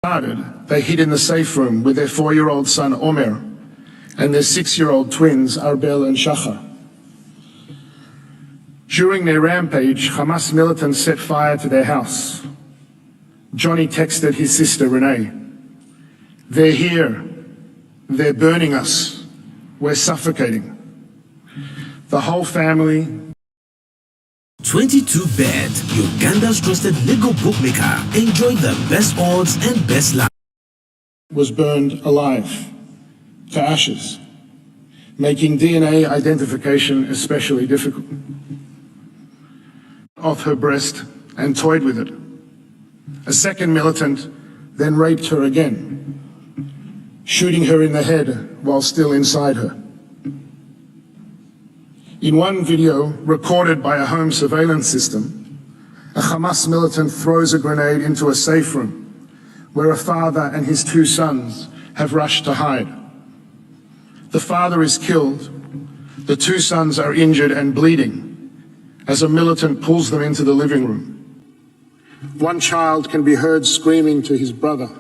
They hid in the safe room with their 4-year-old son Omer and their 6-year-old twins Arbel and Shachar. During their rampage, Hamas militants set fire to their house. Johnny texted his sister Renee, "They're here. They're burning us. We're suffocating." The whole family. 22Bet, Uganda's trusted legal bookmaker. Enjoy the best odds and best luck. Was burned alive to ashes, making DNA identification especially difficult. Off her breast and toyed with it. A second militant then raped her again, shooting her in the head while still inside her. In one video recorded by a home surveillance system, a Hamas militant throws a grenade into a safe room where a father and his 2 sons have rushed to hide. The father is killed. The 2 sons are injured and bleeding as a militant pulls them into the living room. One child can be heard screaming to his brother,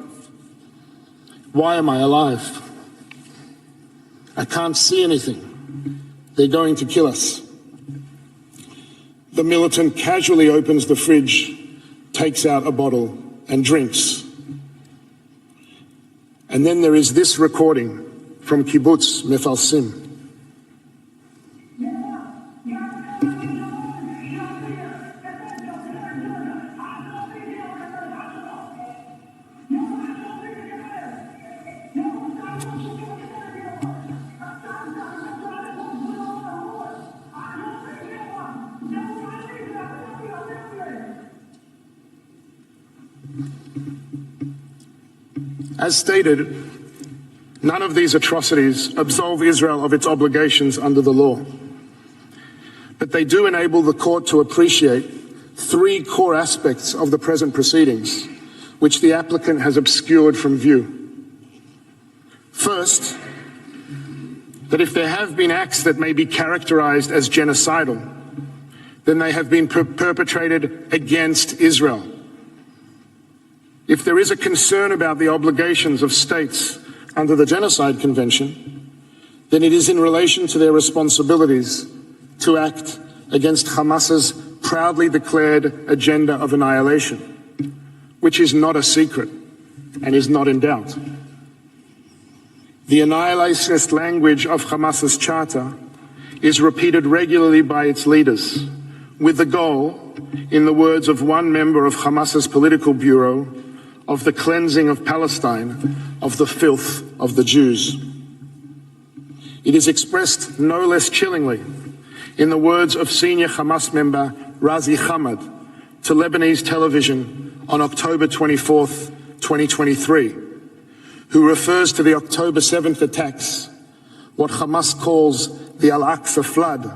"Why am I alive? I can't see anything. They're going to kill us." The militant casually opens the fridge, takes out a bottle and drinks. And then there is this recording from Kibbutz Mefalsim. As stated, none of these atrocities absolve Israel of its obligations under the law. But they do enable the court to appreciate 3 core aspects of the present proceedings, which the applicant has obscured from view. First, that if there have been acts that may be characterized as genocidal, then they have been perpetrated against Israel. If there is a concern about the obligations of states under the Genocide Convention, then it is in relation to their responsibilities to act against Hamas's proudly declared agenda of annihilation, which is not a secret and is not in doubt. The annihilationist language of Hamas's charter is repeated regularly by its leaders, with the goal, in the words of one member of Hamas's political bureau, of the cleansing of Palestine of the filth of the Jews. It is expressed no less chillingly in the words of senior Hamas member Razi Hamad to Lebanese television on October 24th, 2023, who refers to the October 7th attacks, what Hamas calls the Al-Aqsa flood,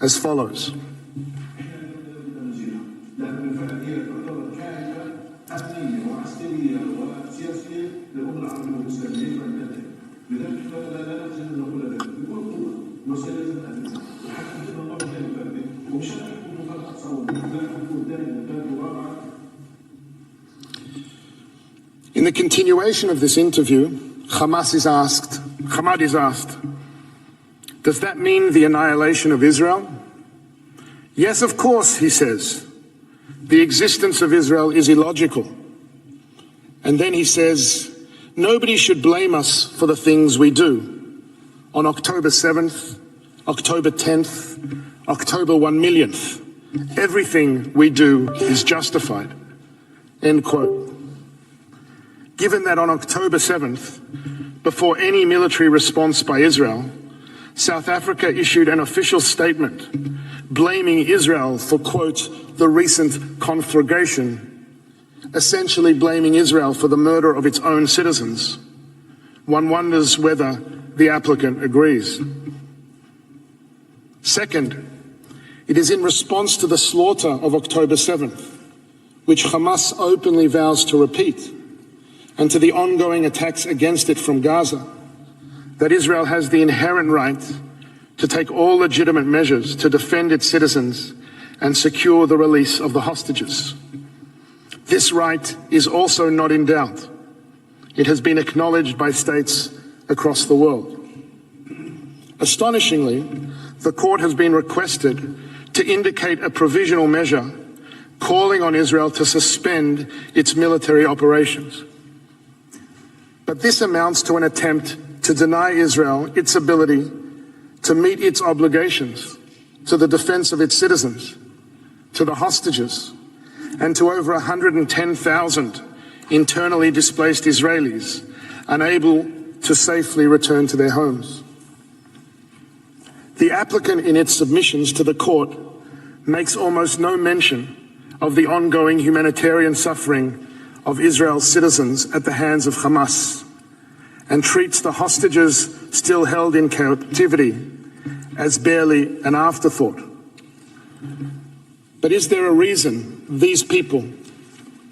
as follows. In the continuation of this interview, Hamad is asked, "Does that mean the annihilation of Israel?" "Yes, of course," he says. "The existence of Israel is illogical." And then he says, "Nobody should blame us for the things we do. On October 7th, October 10th, October 1 millionth, everything we do is justified." End quote. Given that on October 7th, before any military response by Israel, South Africa issued an official statement blaming Israel for, quote, the recent conflagration, essentially blaming Israel for the murder of its own citizens, one wonders whether the applicant agrees. Second, it is in response to the slaughter of October 7th, which Hamas openly vows to repeat, and to the ongoing attacks against it from Gaza, that Israel has the inherent right to take all legitimate measures to defend its citizens and secure the release of the hostages. This right is also not in doubt It has been acknowledged by states across the world. Astonishingly, the court has been requested to indicate a provisional measure calling on Israel to suspend its military operations. But this amounts to an attempt to deny Israel its ability to meet its obligations to the defense of its citizens, to the hostages, and to over 110,000 internally displaced Israelis unable to safely return to their homes. The applicant in its submissions to the court makes almost no mention of the ongoing humanitarian suffering of Israel's citizens at the hands of Hamas, and treats the hostages still held in captivity as barely an afterthought. But is there a reason these people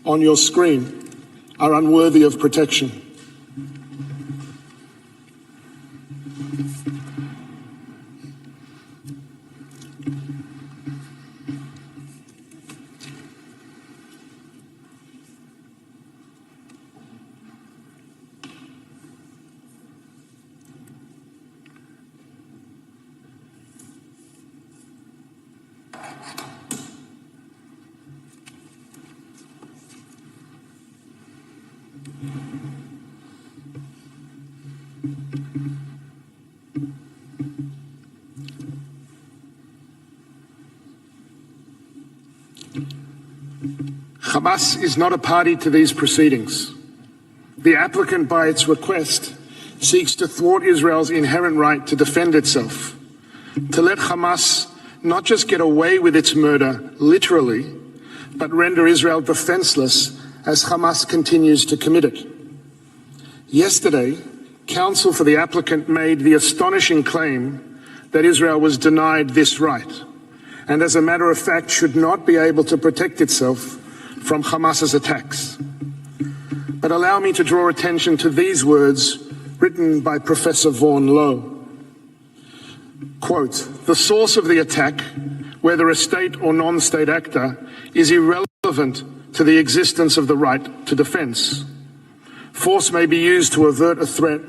on your screen are unworthy of protection? Hamas is not a party to these proceedings. The applicant, by its request, seeks to thwart Israel's inherent right to defend itself, to let Hamas not just get away with its murder literally, but render Israel defenseless as Hamas continues to commit it. Yesterday, counsel for the applicant made the astonishing claim that Israel was denied this right, and as a matter of fact should not be able to protect itself from Hamas's attacks. But allow me to draw attention to these words written by Professor Vaughan Lowe. Quote, "The source of the attack, whether a state or non-state actor, is irrelevant to the existence of the right to defense. Force may be used to avert a threat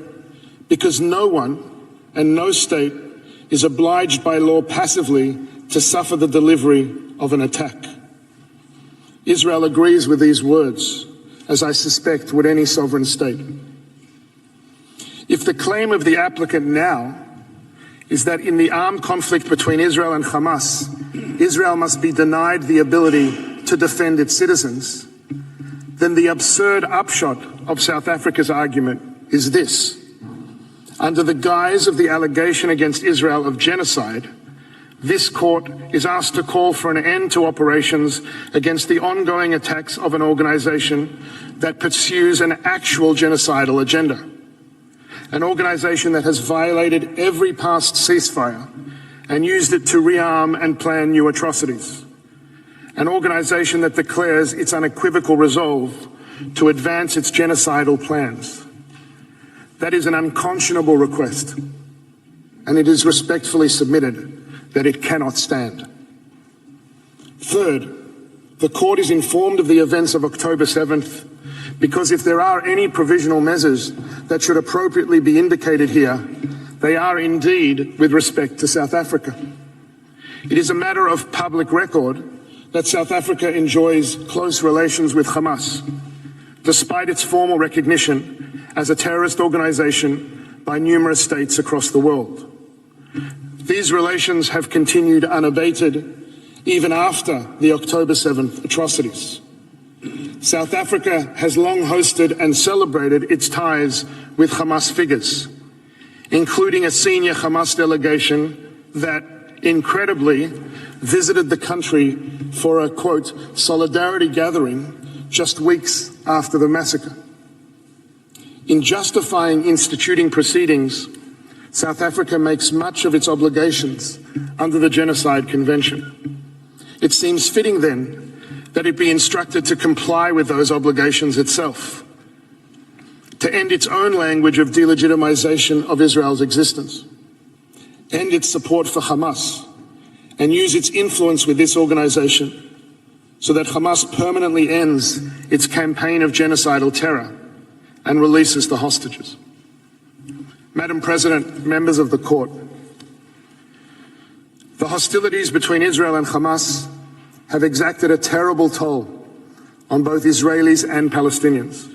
because no one and no state is obliged by law passively to suffer the delivery of an attack." Israel agrees with these words, as I suspect would any sovereign state. If the claim of the applicant now is that in the armed conflict between Israel and Hamas, Israel must be denied the ability to defend its citizens, then the absurd upshot of South Africa's argument is this. Under the guise of the allegation against Israel of genocide, this court is asked to call for an end to operations against the ongoing attacks of an organization that pursues an actual genocidal agenda. An organization that has violated every past ceasefire and used it to rearm and plan new atrocities. An organization that declares its unequivocal resolve to advance its genocidal plans. That is an unconscionable request, and it is respectfully submitted that it cannot stand. Third, the court is informed of the events of October 7th because if there are any provisional measures that should appropriately be indicated here, they are indeed with respect to South Africa. It is a matter of public record that South Africa enjoys close relations with Hamas, despite its formal recognition as a terrorist organization by numerous states across the world. These relations have continued unabated even after the October 7th atrocities. South Africa has long hosted and celebrated its ties with Hamas figures, including a senior Hamas delegation that, incredibly, visited the country for a, quote, solidarity gathering just weeks after the massacre. In justifying instituting proceedings, South Africa makes much of its obligations under the Genocide Convention. It seems fitting then that it be instructed to comply with those obligations itself, to end its own language of delegitimization of Israel's existence, end its support for Hamas, and use its influence with this organization so that Hamas permanently ends its campaign of genocidal terror and releases the hostages. Madam President, members of the court, the hostilities between Israel and Hamas have exacted a terrible toll on both Israelis and Palestinians.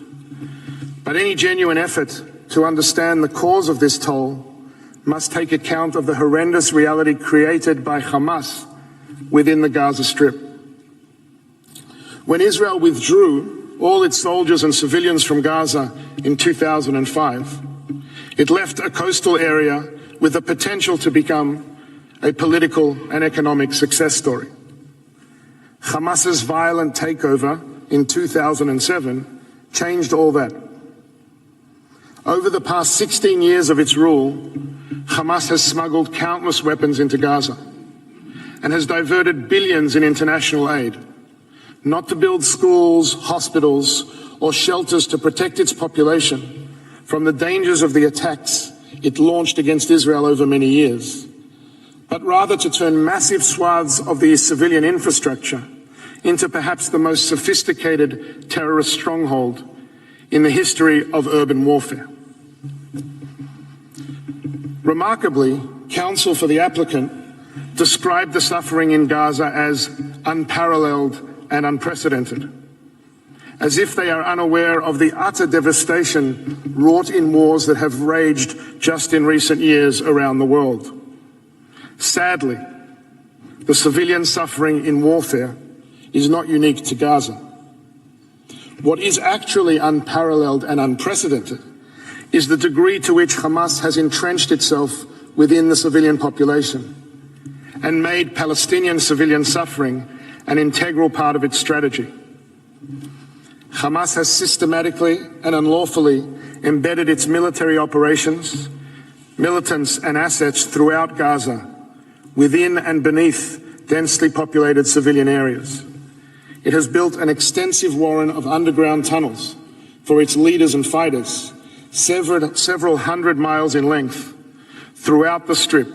But any genuine effort to understand the cause of this toll must take account of the horrendous reality created by Hamas within the Gaza Strip. When Israel withdrew all its soldiers and civilians from Gaza in 2005, it left a coastal area with the potential to become a political and economic success story. Hamas's violent takeover in 2007 changed all that. Over the past 16 years of its rule, Hamas has smuggled countless weapons into Gaza and has diverted billions in international aid, not to build schools, hospitals, or shelters to protect its population from the dangers of the attacks it launched against Israel over many years, but rather to turn massive swaths of the civilian infrastructure into perhaps the most sophisticated terrorist stronghold in the history of urban warfare. Remarkably, counsel for the applicant described the suffering in Gaza as unparalleled and unprecedented, as if they are unaware of the utter devastation wrought in wars that have raged just in recent years around the world. Sadly, the civilian suffering in warfare is not unique to Gaza. What is actually unparalleled and unprecedented is the degree to which Hamas has entrenched itself within the civilian population and made Palestinian civilian suffering an integral part of its strategy. Hamas has systematically and unlawfully embedded its military operations, militants and assets throughout Gaza, within and beneath densely populated civilian areas. It has built an extensive warren of underground tunnels for its leaders and fighters, several hundred miles in length, throughout the Strip,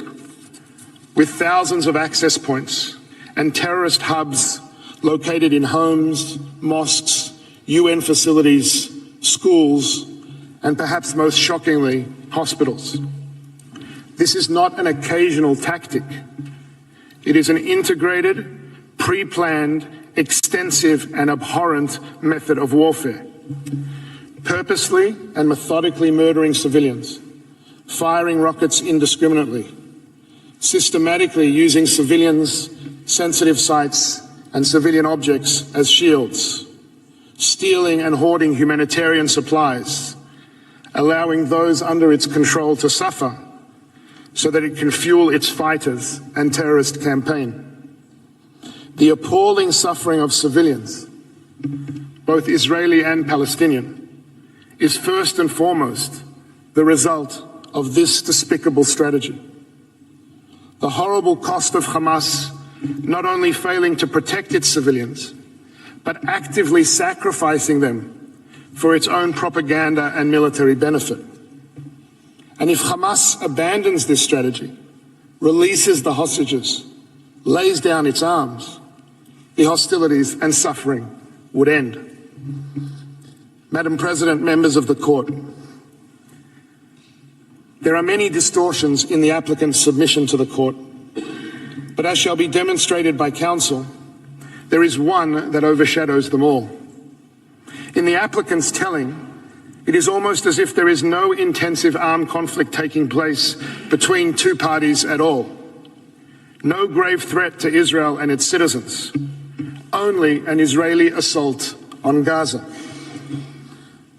with thousands of access points and terrorist hubs located in homes, mosques, UN facilities, schools, and perhaps most shockingly, hospitals. This is not an occasional tactic. It is an integrated, pre-planned, extensive, and abhorrent method of warfare, purposely and methodically murdering civilians, firing rockets indiscriminately, systematically using civilians' sensitive sites and civilian objects as shields, stealing and hoarding humanitarian supplies, allowing those under its control to suffer so that it can fuel its fighters and terrorist campaign. The appalling suffering of civilians, both Israeli and Palestinian, is first and foremost the result of this despicable strategy. The horrible cost of Hamas not only failing to protect its civilians, but actively sacrificing them for its own propaganda and military benefit. And if Hamas abandons this strategy, releases the hostages, lays down its arms, the hostilities and suffering would end. Madam President, members of the court, there are many distortions in the applicant's submission to the court, but as shall be demonstrated by counsel, there is one that overshadows them all. In the applicant's telling, it is almost as if there is no intensive armed conflict taking place between two parties at all. No grave threat to Israel and its citizens. Only an Israeli assault on Gaza.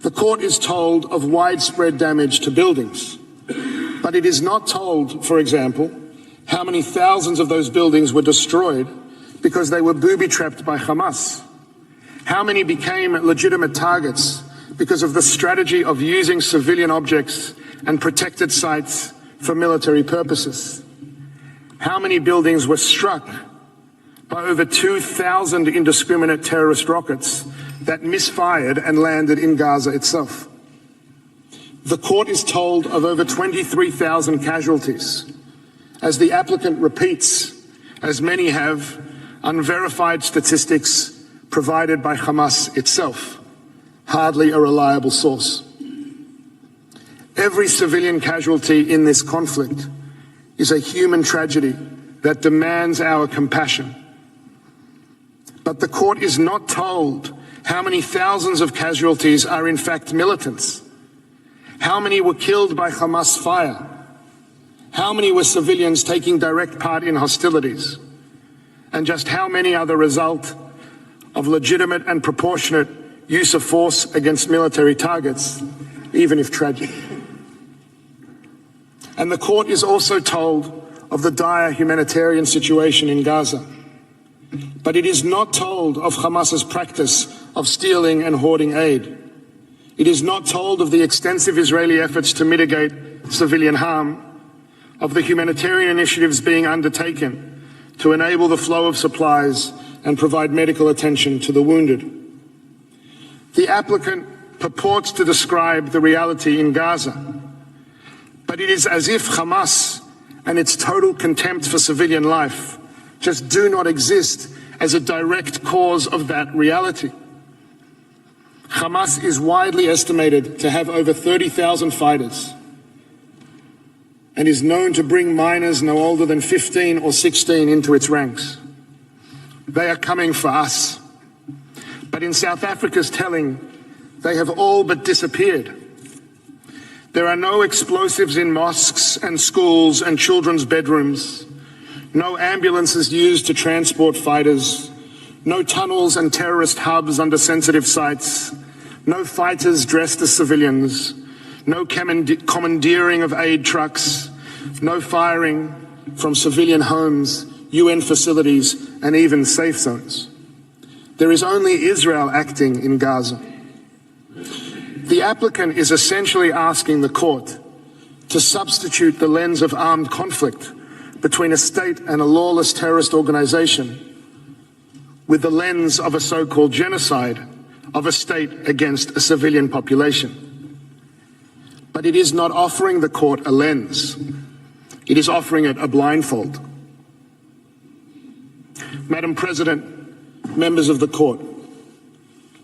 The court is told of widespread damage to buildings, but it is not told, for example, how many thousands of those buildings were destroyed because they were booby-trapped by Hamas. How many became legitimate targets because of the strategy of using civilian objects and protected sites for military purposes? How many buildings were struck by over 2,000 indiscriminate terrorist rockets that misfired and landed in Gaza itself? The court is told of over 23,000 casualties, as the applicant repeats, as many have, unverified statistics provided by Hamas itself, hardly a reliable source. Every civilian casualty in this conflict is a human tragedy that demands our compassion. But the court is not told how many thousands of casualties are in fact militants, how many were killed by Hamas fire, how many were civilians taking direct part in hostilities, and just how many are the result of legitimate and proportionate use of force against military targets, even if tragic. And the court is also told of the dire humanitarian situation in Gaza. But it is not told of Hamas's practice of stealing and hoarding aid. It is not told of the extensive Israeli efforts to mitigate civilian harm, of the humanitarian initiatives being undertaken to enable the flow of supplies and provide medical attention to the wounded. The applicant purports to describe the reality in Gaza, but it is as if Hamas and its total contempt for civilian life just do not exist as a direct cause of that reality. Hamas is widely estimated to have over 30,000 fighters and is known to bring minors no older than 15 or 16 into its ranks. They are coming for us. But in South Africa's telling, they have all but disappeared. There are no explosives in mosques and schools and children's bedrooms, no ambulances used to transport fighters, no tunnels and terrorist hubs under sensitive sites, no fighters dressed as civilians, no commandeering of aid trucks, no firing from civilian homes, UN facilities, and even safe zones. There is only Israel acting in Gaza. The applicant is essentially asking the court to substitute the lens of armed conflict between a state and a lawless terrorist organization with the lens of a so-called genocide of a state against a civilian population. But it is not offering the court a lens. It is offering it a blindfold. Madam President, members of the court,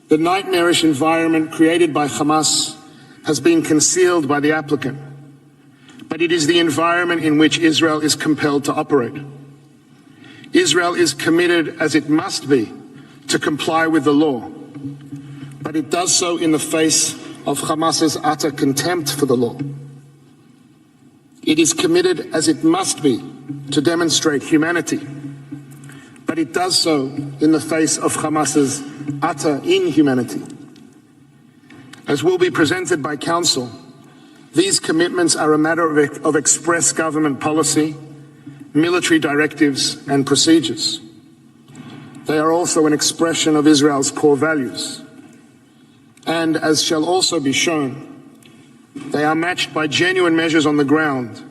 the nightmarish environment created by Hamas has been concealed by the applicant, but it is the environment in which Israel is compelled to operate. Israel is committed, as it must be, to comply with the law, but it does so in the face of Hamas's utter contempt for the law. It is committed, as it must be, to demonstrate humanity, but it does so in the face of Hamas's utter inhumanity. As will be presented by counsel, these commitments are a matter of express government policy, military directives, and procedures. They are also an expression of Israel's core values. And, as shall also be shown, they are matched by genuine measures on the ground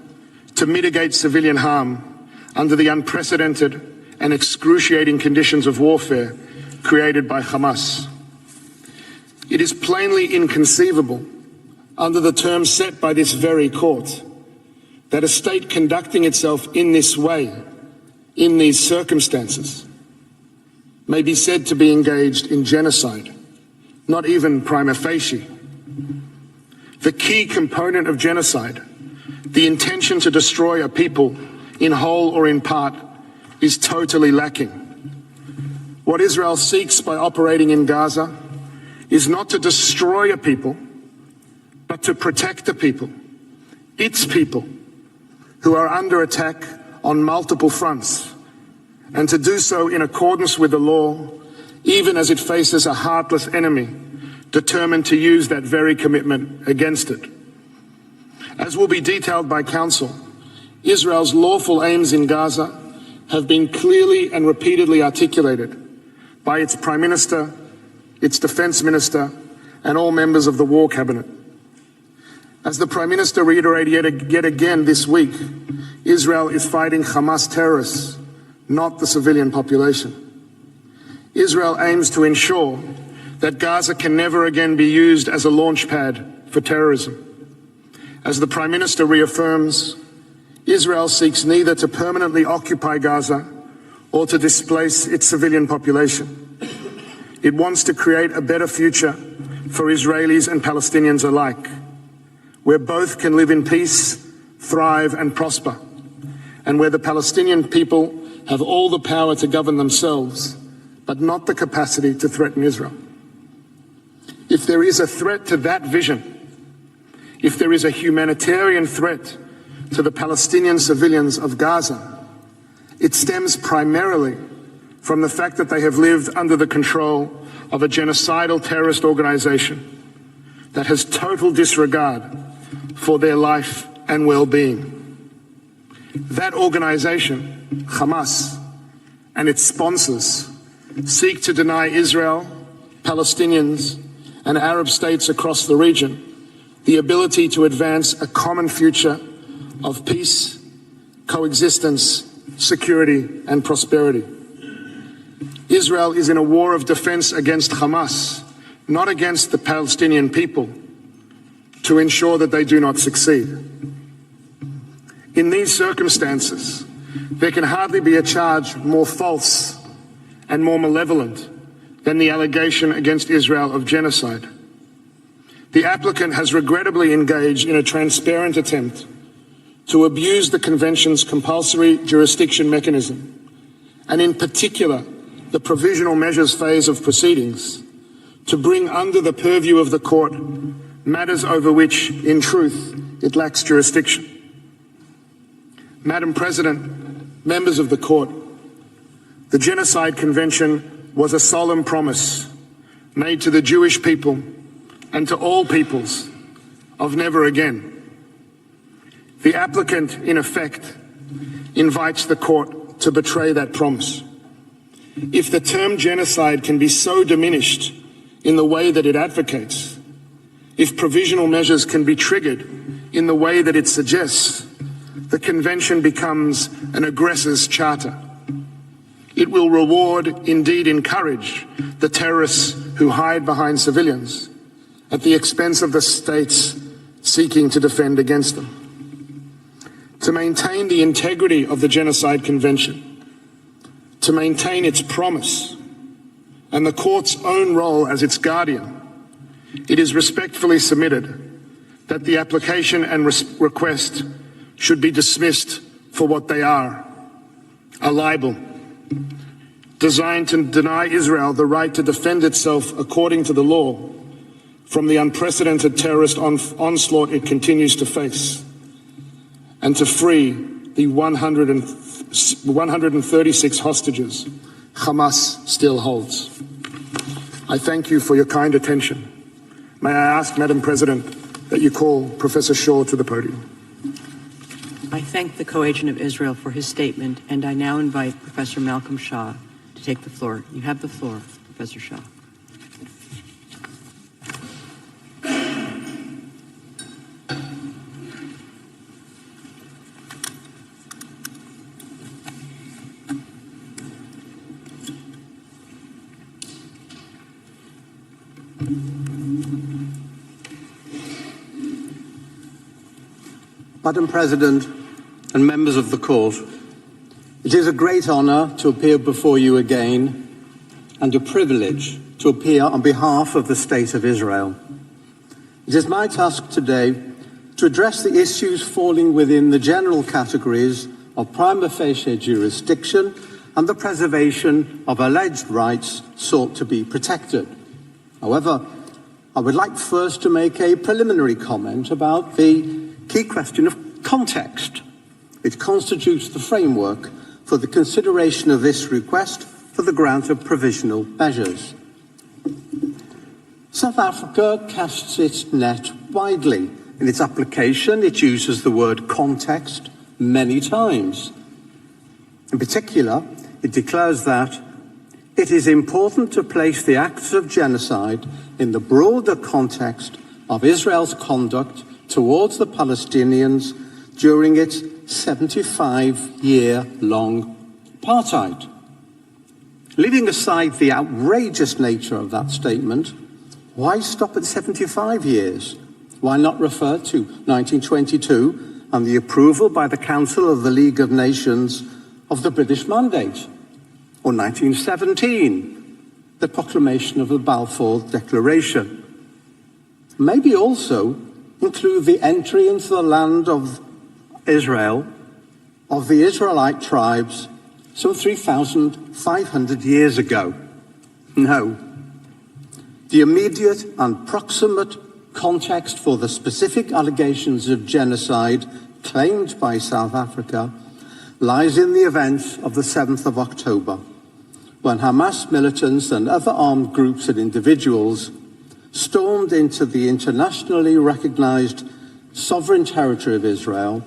to mitigate civilian harm under the unprecedented and excruciating conditions of warfare created by Hamas. It is plainly inconceivable, under the terms set by this very court, that a state conducting itself in this way, in these circumstances, may be said to be engaged in genocide, not even prima facie. The key component of genocide, the intention to destroy a people in whole or in part, is totally lacking. What Israel seeks by operating in Gaza is not to destroy a people, but to protect a people, its people, who are under attack on multiple fronts, and to do so in accordance with the law, even as it faces a heartless enemy determined to use that very commitment against it. As will be detailed by counsel, Israel's lawful aims in Gaza have been clearly and repeatedly articulated by its Prime Minister, its Defense Minister, and all members of the War Cabinet. As the Prime Minister reiterated yet again this week, Israel is fighting Hamas terrorists, not the civilian population. Israel aims to ensure that Gaza can never again be used as a launch pad for terrorism. As the Prime Minister reaffirms, Israel seeks neither to permanently occupy Gaza or to displace its civilian population. It wants to create a better future for Israelis and Palestinians alike, where both can live in peace, thrive and prosper, and where the Palestinian people have all the power to govern themselves, but not the capacity to threaten Israel. If there is a threat to that vision, if there is a humanitarian threat to the Palestinian civilians of Gaza, it stems primarily from the fact that they have lived under the control of a genocidal terrorist organization that has total disregard for their life and well-being. That organization, Hamas, and its sponsors seek to deny Israel, Palestinians, and Arab states across the region the ability to advance a common future of peace, coexistence, security, and prosperity. Israel is in a war of defense against Hamas, not against the Palestinian people, to ensure that they do not succeed. In these circumstances, there can hardly be a charge more false and more malevolent than the allegation against Israel of genocide. The applicant has regrettably engaged in a transparent attempt to abuse the Convention's compulsory jurisdiction mechanism, and in particular, the provisional measures phase of proceedings, to bring under the purview of the court matters over which, in truth, it lacks jurisdiction. Madam President, members of the court, the Genocide Convention was a solemn promise made to the Jewish people and to all peoples of never again. The applicant, in effect, invites the court to betray that promise. If the term genocide can be so diminished in the way that it advocates, if provisional measures can be triggered in the way that it suggests, the Convention becomes an aggressor's charter. It will reward, indeed encourage, the terrorists who hide behind civilians at the expense of the states seeking to defend against them. To maintain the integrity of the Genocide Convention, to maintain its promise and the court's own role as its guardian, it is respectfully submitted that the application and request should be dismissed for what they are, a libel designed to deny Israel the right to defend itself according to the law from the unprecedented terrorist onslaught it continues to face, and to free the 136 hostages Hamas still holds. I thank you for your kind attention. May I ask, Madam President, that you call Professor Shaw to the podium. I thank the co-agent of Israel for his statement, and I now invite Professor Malcolm Shaw to take the floor. You have the floor, Professor Shaw. Madam President and members of the court, it is a great honour to appear before you again and a privilege to appear on behalf of the State of Israel. It is my task today to address the issues falling within the general categories of prima facie jurisdiction and the preservation of alleged rights sought to be protected. However, I would like first to make a preliminary comment about the key question of context, which constitutes the framework for the consideration of this request for the grant of provisional measures. South Africa casts its net widely. In its application, it uses the word context many times. In particular, it declares that it is important to place the acts of genocide in the broader context of Israel's conduct towards the Palestinians during its 75-year-long apartheid. Leaving aside the outrageous nature of that statement, why stop at 75 years? Why not refer to 1922 and the approval by the Council of the League of Nations of the British Mandate? Or 1917, the proclamation of the Balfour Declaration? Maybe also include the entry into the land of Israel of the Israelite tribes some 3,500 years ago. No. The immediate and proximate context for the specific allegations of genocide claimed by South Africa lies in the events of the 7th of October, when Hamas militants and other armed groups and individuals stormed into the internationally recognized sovereign territory of Israel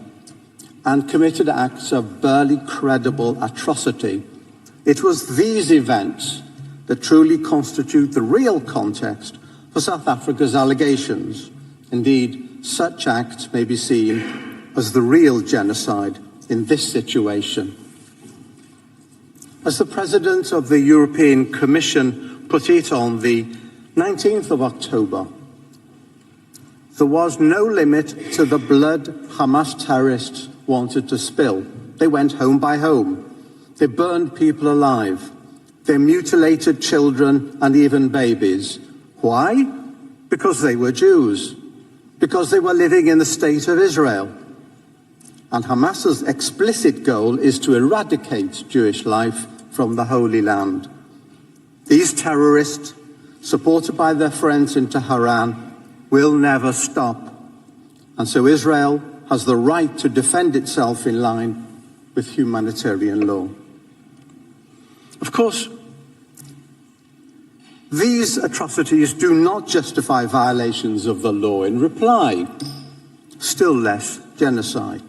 and committed acts of barely credible atrocity. It was these events that truly constitute the real context for South Africa's allegations. Indeed, such acts may be seen as the real genocide in this situation. As the President of the European Commission put it on the 19th of October, there was no limit to the blood Hamas terrorists wanted to spill. They went home by home. They burned people alive. They mutilated children and even babies. Why? Because they were Jews. Because they were living in the state of Israel. And Hamas's explicit goal is to eradicate Jewish life from the Holy Land. These terrorists, supported by their friends in Tehran, will never stop. And so Israel has the right to defend itself in line with humanitarian law. Of course, these atrocities do not justify violations of the law in reply, still less genocide.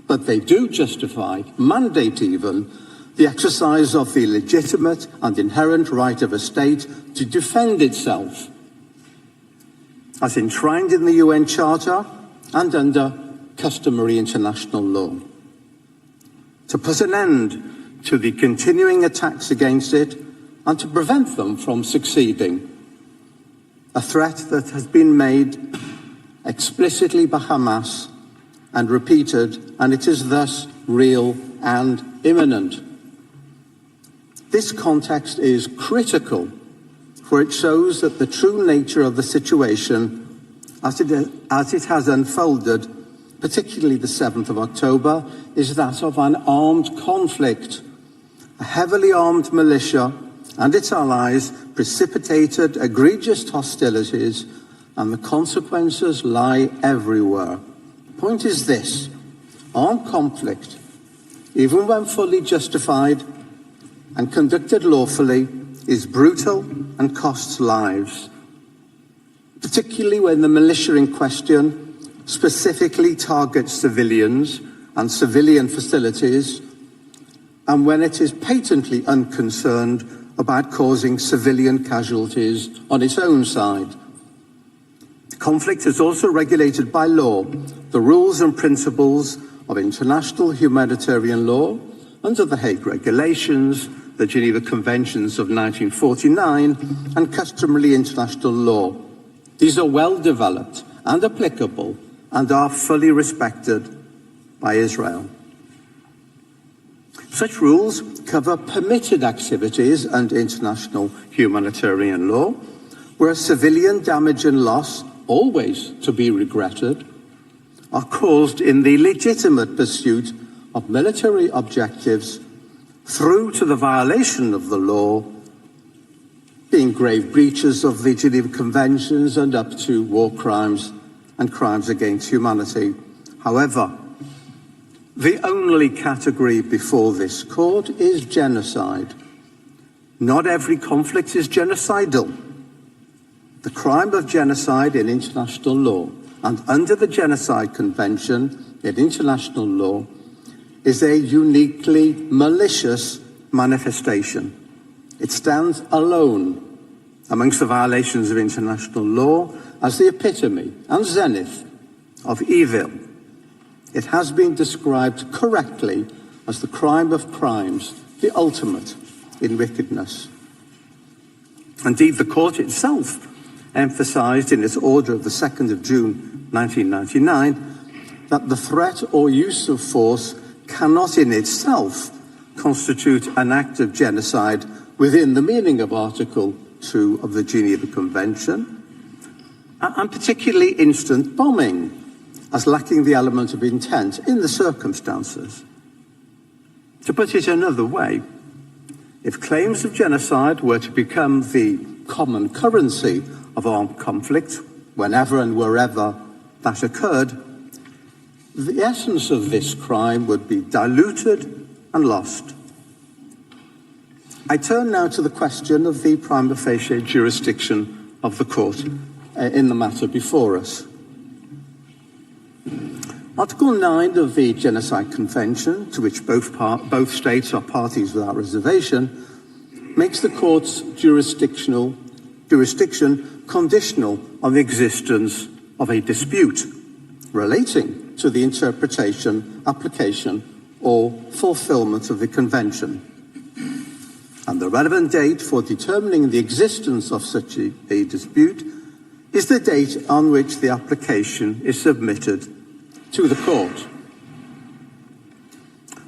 But they do justify, mandate even, the exercise of the legitimate and inherent right of a state to defend itself, as enshrined in the UN Charter and under customary international law. To put an end to the continuing attacks against it and to prevent them from succeeding. A threat that has been made explicitly by Hamas and repeated, and it is thus real and imminent. This context is critical, for it shows that the true nature of the situation as it has unfolded, particularly the 7th of October, is that of an armed conflict. A heavily armed militia and its allies precipitated egregious hostilities, and the consequences lie everywhere. The point is this: armed conflict, even when fully justified and conducted lawfully, is brutal and costs lives, particularly when the militia in question specifically targets civilians and civilian facilities, and when it is patently unconcerned about causing civilian casualties on its own side. The conflict is also regulated by law, the rules and principles of international humanitarian law under the Hague Regulations, the Geneva Conventions of 1949, and customary international law. These are well developed and applicable and are fully respected by Israel. Such rules cover permitted activities under international humanitarian law, where civilian damage and loss, always to be regretted, are caused in the legitimate pursuit of military objectives through to the violation of the law, being grave breaches of the Geneva Conventions and up to war crimes and crimes against humanity. However, the only category before this court is genocide. Not every conflict is genocidal. The crime of genocide in international law and under the Genocide Convention in international law is a uniquely malicious manifestation. It stands alone amongst the violations of international law as the epitome and zenith of evil. It has been described correctly as the crime of crimes, the ultimate in wickedness. Indeed, the court itself emphasized in its order of the 2nd of June 1999 that the threat or use of force cannot in itself constitute an act of genocide within the meaning of Article 2 of the Geneva Convention, and particularly instant bombing, as lacking the element of intent in the circumstances. To put it another way, if claims of genocide were to become the common currency of armed conflict, whenever and wherever that occurred, the essence of this crime would be diluted and lost. I turn now to the question of the prima facie jurisdiction of the court in the matter before us. Article 9 of the Genocide Convention, to which both states are parties without reservation, makes the court's jurisdiction conditional on the existence of a dispute relating to the interpretation, application, or fulfillment of the convention. And the relevant date for determining the existence of such a dispute is the date on which the application is submitted to the court.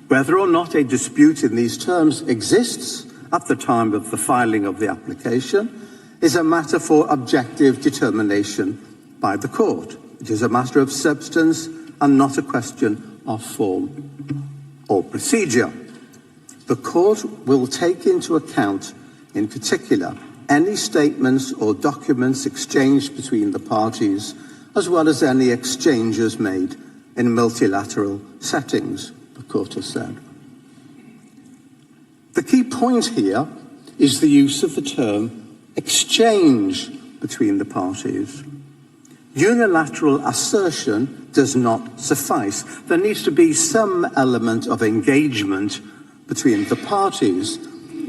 Whether or not a dispute in these terms exists at the time of the filing of the application is a matter for objective determination by the court. It is a matter of substance and not a question of form or procedure. The court will take into account, in particular, any statements or documents exchanged between the parties, as well as any exchanges made in multilateral settings, the court has said. The key point here is the use of the term exchange between the parties. Unilateral assertion does not suffice. There needs to be some element of engagement between the parties.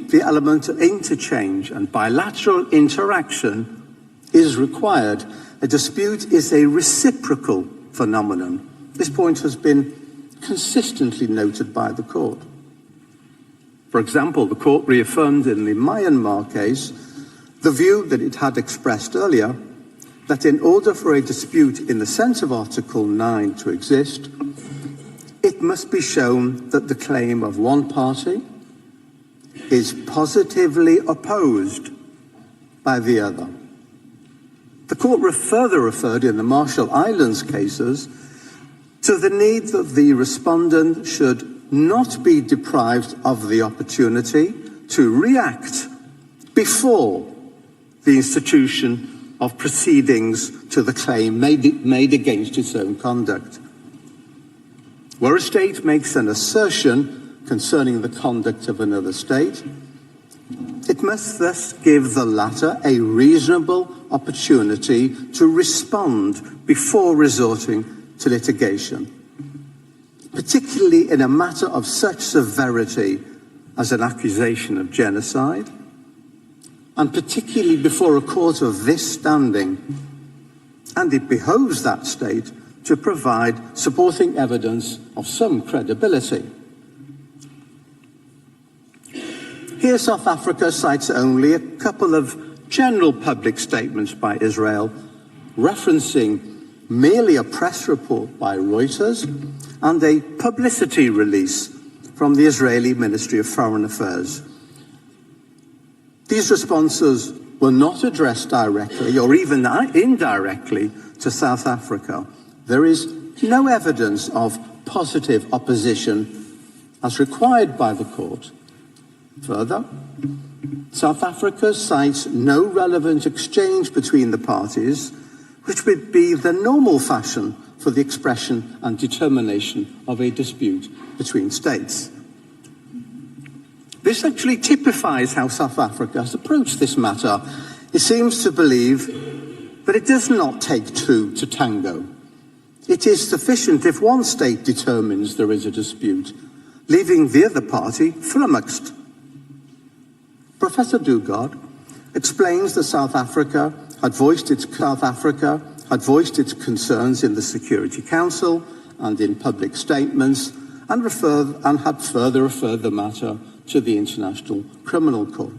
The element of interchange and bilateral interaction is required. A dispute is a reciprocal phenomenon. This point has been consistently noted by the court. For example, the court reaffirmed in the Myanmar case the view that it had expressed earlier, that in order for a dispute in the sense of Article 9 to exist, it must be shown that the claim of one party is positively opposed by the other. The court further referred in the Marshall Islands cases to the need that the respondent should not be deprived of the opportunity to react before the institution of proceedings to the claim made against its own conduct. Where a state makes an assertion concerning the conduct of another state, it must thus give the latter a reasonable opportunity to respond before resorting to litigation, particularly in a matter of such severity as an accusation of genocide, and particularly before a court of this standing. And it behoves that state to provide supporting evidence of some credibility. Here, South Africa cites only a couple of general public statements by Israel, referencing merely a press report by Reuters and a publicity release from the Israeli Ministry of Foreign Affairs. These responses were not addressed directly or even indirectly to South Africa. There is no evidence of positive opposition as required by the court. Further, South Africa cites no relevant exchange between the parties, which would be the normal fashion for the expression and determination of a dispute between states. This actually typifies how South Africa has approached this matter. It seems to believe that it does not take two to tango. It is sufficient if one state determines there is a dispute, leaving the other party flummoxed. Professor Dugard explains that South Africa had voiced its concerns in the Security Council and in public statements, and had further referred the matter to the International Criminal Court.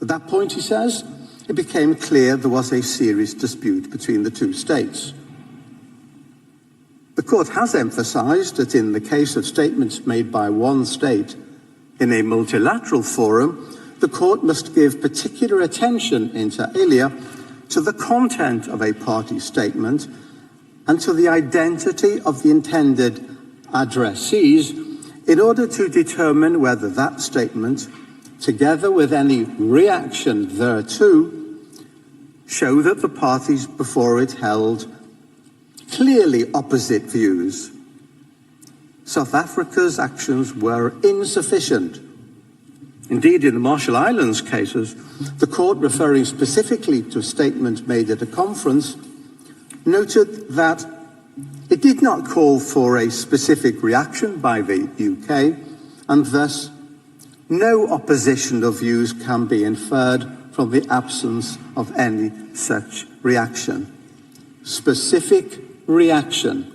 At that point, he says, it became clear there was a serious dispute between the two states. The court has emphasized that in the case of statements made by one state in a multilateral forum, the court must give particular attention inter alia to the content of a party statement and to the identity of the intended addressees in order to determine whether that statement, together with any reaction thereto, show that the parties before it held clearly opposite views. South Africa's actions were insufficient. Indeed, in the Marshall Islands cases, the court, referring specifically to a statement made at a conference, noted that it did not call for a specific reaction by the UK, and thus no opposition of views can be inferred from the absence of any such reaction. Specific reaction.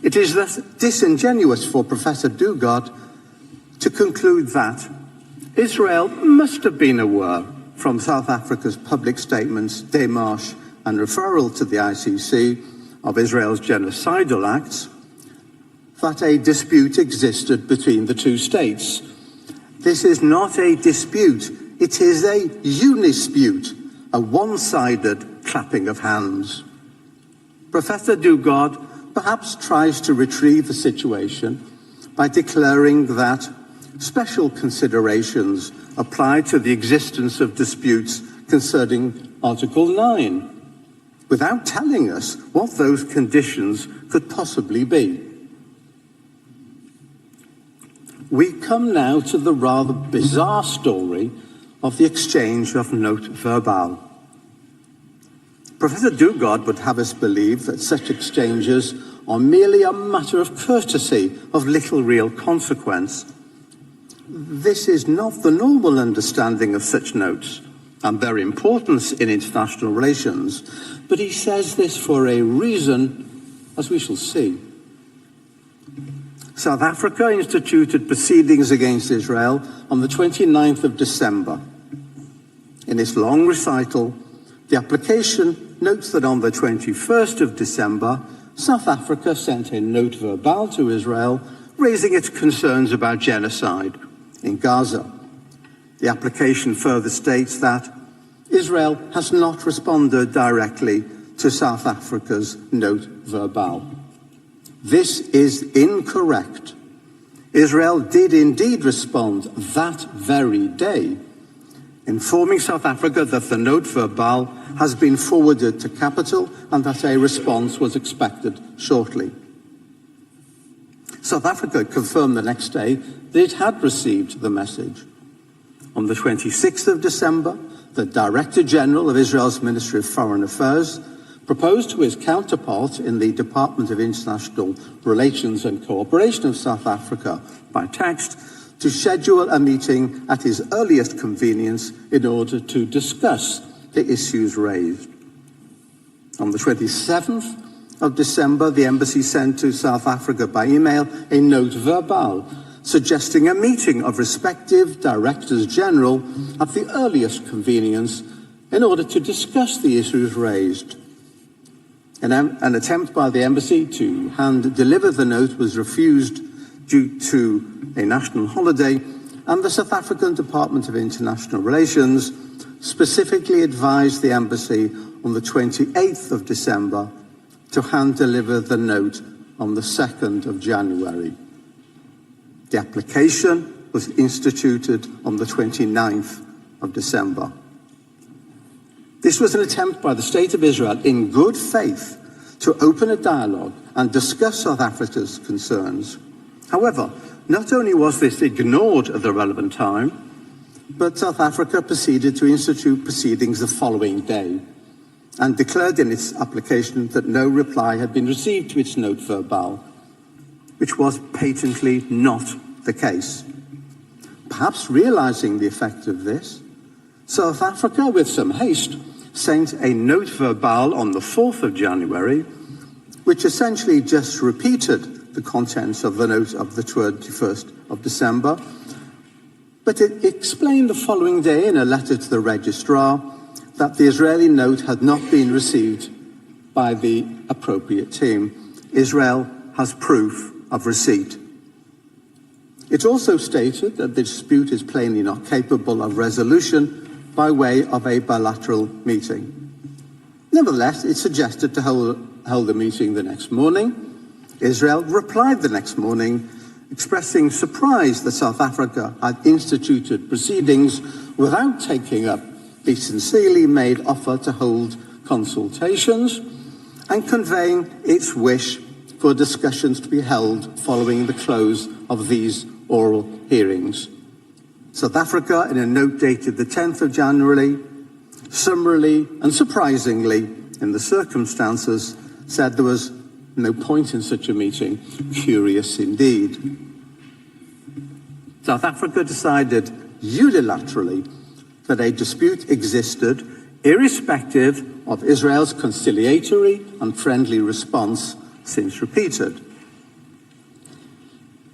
It is thus disingenuous for Professor Dugard to conclude that Israel must have been aware from South Africa's public statements, démarche and referral to the ICC of Israel's genocidal acts, that a dispute existed between the two states. This is not a dispute, it is a unispute, a one-sided clapping of hands. Professor Dugard perhaps tries to retrieve the situation by declaring that special considerations apply to the existence of disputes concerning Article 9, without telling us what those conditions could possibly be. We come now to the rather bizarre story of the exchange of note verbal. Professor Dugard would have us believe that such exchanges are merely a matter of courtesy of little real consequence. This is not the normal understanding of such notes and their importance in international relations, but he says this for a reason, as we shall see. South Africa instituted proceedings against Israel on the 29th of December. In its long recital, the application notes that on the 21st of December, South Africa sent a note verbal to Israel, raising its concerns about genocide in Gaza. The application further states that Israel has not responded directly to South Africa's note verbal. This is incorrect. Israel did indeed respond that very day, informing South Africa that the note verbal has been forwarded to Capital and that a response was expected shortly. South Africa confirmed the next day that it had received the message. On the 26th of December, the Director General of Israel's Ministry of Foreign Affairs proposed to his counterpart in the Department of International Relations and Cooperation of South Africa by text to schedule a meeting at his earliest convenience in order to discuss the issues raised. On the 27th of December, the embassy sent to South Africa by email a note verbal suggesting a meeting of respective Directors General at the earliest convenience in order to discuss the issues raised. An attempt by the embassy to hand-deliver the note was refused due to a national holiday, and the South African Department of International Relations specifically advised the embassy on the 28th of December to hand-deliver the note on the 2nd of January. The application was instituted on the 29th of December. This was an attempt by the State of Israel in good faith to open a dialogue and discuss South Africa's concerns. However, not only was this ignored at the relevant time, but South Africa proceeded to institute proceedings the following day and declared in its application that no reply had been received to its note verbal, which was patently not the case. Perhaps realizing the effect of this, South Africa, with some haste, sent a note verbal on the 4th of January, which essentially just repeated the contents of the note of the 21st of December, but it explained the following day in a letter to the registrar that the Israeli note had not been received by the appropriate team. Israel has proof of receipt. It also stated that the dispute is plainly not capable of resolution by way of a bilateral meeting. Nevertheless, it suggested to hold a meeting the next morning. Israel replied the next morning, expressing surprise that South Africa had instituted proceedings without taking up a sincerely made offer to hold consultations, and conveying its wish for discussions to be held following the close of these oral hearings. South Africa, in a note dated the 10th of January, summarily and surprisingly, in the circumstances, said there was no point in such a meeting. Curious indeed. South Africa decided unilaterally that a dispute existed, irrespective of Israel's conciliatory and friendly response since repeated.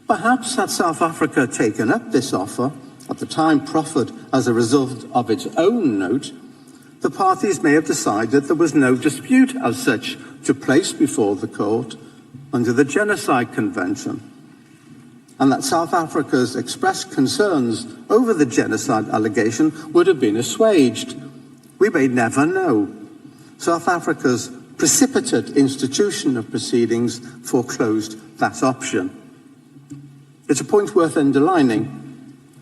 Perhaps had South Africa taken up this offer, at the time proffered as a result of its own note, the parties may have decided there was no dispute as such to place before the court under the Genocide Convention, and that South Africa's expressed concerns over the genocide allegation would have been assuaged. We may never know. South Africa's precipitate institution of proceedings foreclosed that option. It's a point worth underlining.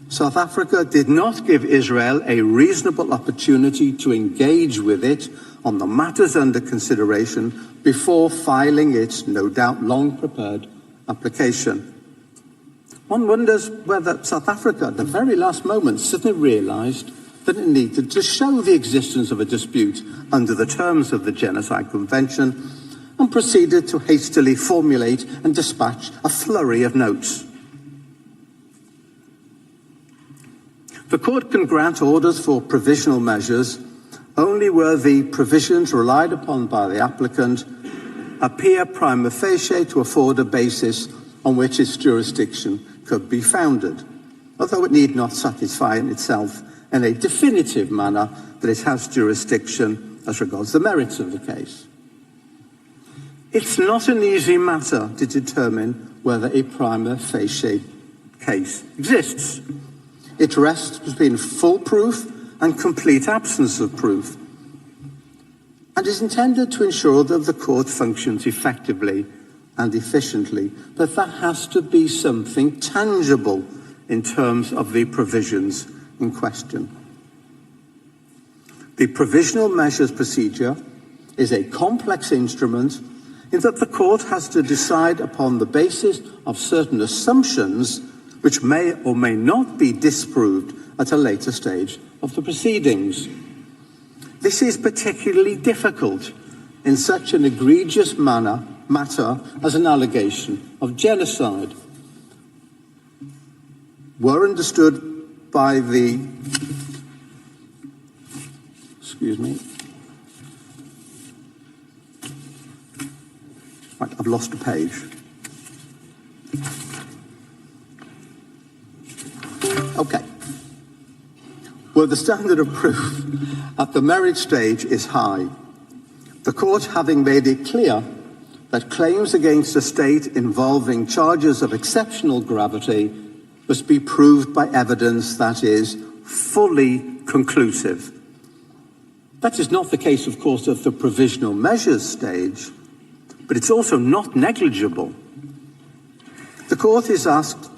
South Africa did not give Israel a reasonable opportunity to engage with it on the matters under consideration before filing its, no doubt, long-prepared application. One wonders whether South Africa, at the very last moment, suddenly realized that it needed to show the existence of a dispute under the terms of the Genocide Convention and proceeded to hastily formulate and dispatch a flurry of notes. The court can grant orders for provisional measures only where the provisions relied upon by the applicant appear prima facie to afford a basis on which its jurisdiction could be founded, although it need not satisfy in itself in a definitive manner that it has jurisdiction as regards the merits of the case. It's not an easy matter to determine whether a prima facie case exists. It rests between full proof and complete absence of proof, and is intended to ensure that the court functions effectively and efficiently, but there has to be something tangible in terms of the provisions in question. The provisional measures procedure is a complex instrument in that the court has to decide upon the basis of certain assumptions which may or may not be disproved at a later stage of the proceedings. This is particularly difficult in such an egregious matter as an allegation of genocide. Were understood by the, right, I've lost a page. Okay. Well, the standard of proof at the merit stage is high, the court having made it clear that claims against a state involving charges of exceptional gravity must be proved by evidence that is fully conclusive. That is not the case, of course, at the provisional measures stage, but it's also not negligible. The court is asked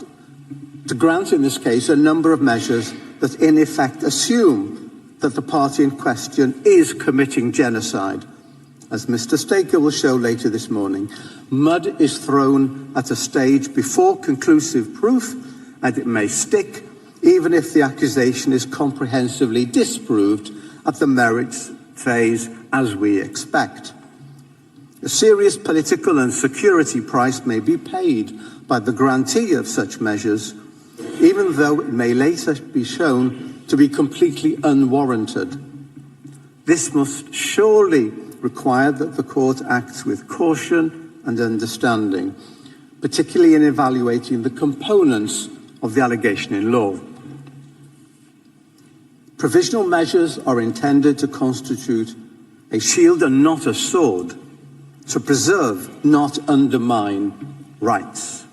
to grant, in this case, a number of measures that in effect assume that the party in question is committing genocide. As Mr. Staker will show later this morning, mud is thrown at a stage before conclusive proof, and it may stick even if the accusation is comprehensively disproved at the merits phase, as we expect. A serious political and security price may be paid by the grantee of such measures, even though it may later be shown to be completely unwarranted. This must surely require that the court acts with caution and understanding, particularly in evaluating the components of the allegation in law. Provisional measures are intended to constitute a shield and not a sword, to preserve, not undermine, rights.